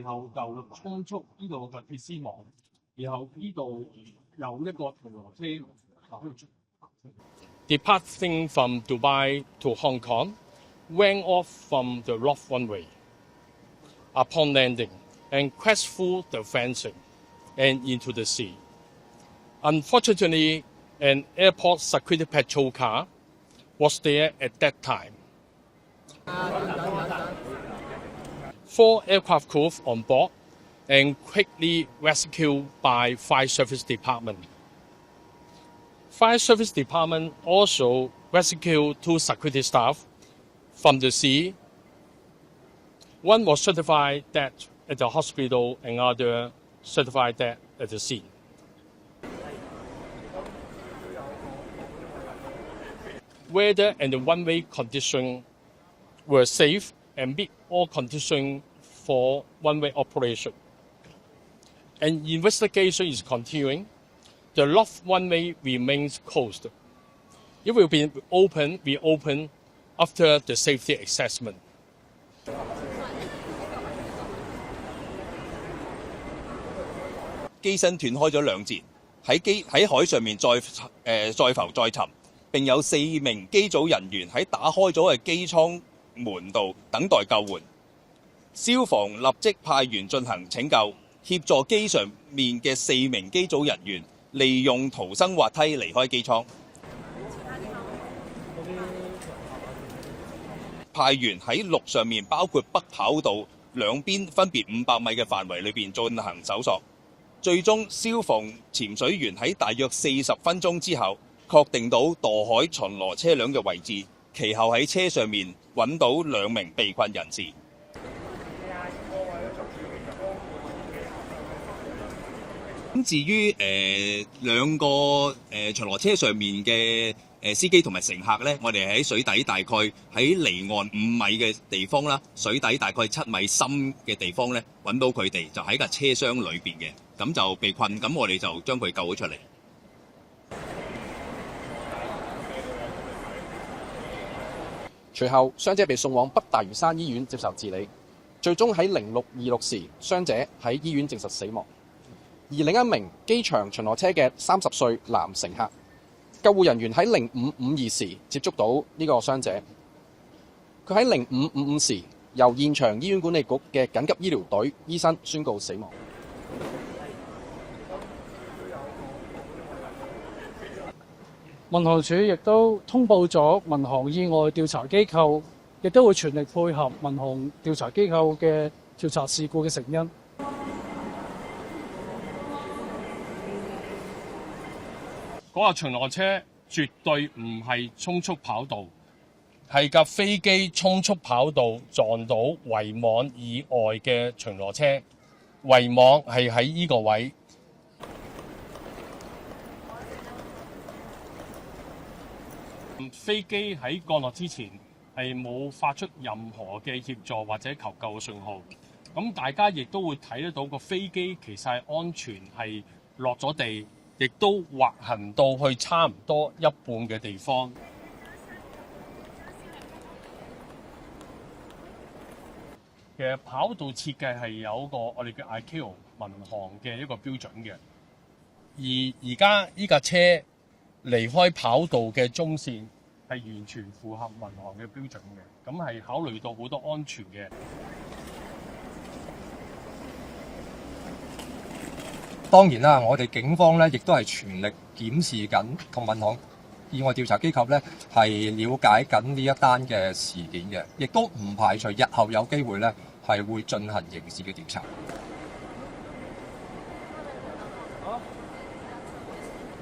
然後就衝出呢度嘅鐵絲網，然後呢度有一個巡邏車可以出。Departing from Dubai to Hong Kong, went off from the Rough Runway. Upon landing, and crashed through the fencing and into the sea. Unfortunately, an airport security patrol car was there at that time. 4 aircraft crew on board and quickly rescued by Fire Service Department. Fire Service Department also rescued 2 security staff from the sea. One was certified dead at the hospital and other certified dead at the scene. Weather and the one-way conditions were safe and meet all conditions for one-way operation. An investigation is continuing. The Rough Runway remains closed. It will be reopened after the safety assessment. 機身斷開咗2節，喺海上面再浮再沉，並有4名機組人員喺打開咗嘅機艙門度等待救援。消防立即派員進行拯救，協助機上面嘅4名機組人員利用逃生滑梯離開機艙。派員喺陸上面，包括北跑道兩邊分別500米嘅範圍裏邊進行搜索。最終，消防潛水員喺大約40分鐘之後，確定到墮海巡邏車輛嘅位置，其後喺車上面揾到2名被困人士。咁至於兩個巡邏車上面嘅司機同埋乘客呢，我哋喺水底大概喺離岸5米嘅地方啦，水底大概7米深嘅地方呢，揾到佢哋，就喺架車廂裏邊嘅，咁就被困，咁我哋就將佢救咗出嚟。隨後，傷者被送往北大嶼山醫院接受治理，最終喺0626時，傷者喺醫院證實死亡。而另一名機場巡邏車嘅30歲男乘客，救護人員喺0552時接觸到呢個傷者，佢喺0555時由現場醫院管理局嘅緊急醫療隊醫生宣告死亡。民航處亦都通報咗民航意外調查機構，亦都會全力配合民航調查機構嘅調查事故嘅成因。嗰架巡邏車絕對唔係衝速跑道，係架飛機衝速跑道撞到圍網以外嘅巡邏車，圍網係喺呢個位。飛機喺降落之前係冇發出任何嘅協助或者求救嘅信號，咁大家亦都會睇得到個飛機其實係安全係落咗地。亦都滑行到去差唔多一半嘅地方。其實跑道設計係有個我哋嘅 ICAO 民航嘅一個標準嘅，而家呢架車離開跑道嘅中線係完全符合民航嘅標準嘅，咁係考慮到好多安全嘅。當然啦，我哋警方咧亦都係全力檢視緊，同民航意外調查機構咧係了解緊呢一單嘅事件嘅，亦都唔排除日後有機會咧係會進行刑事嘅調查。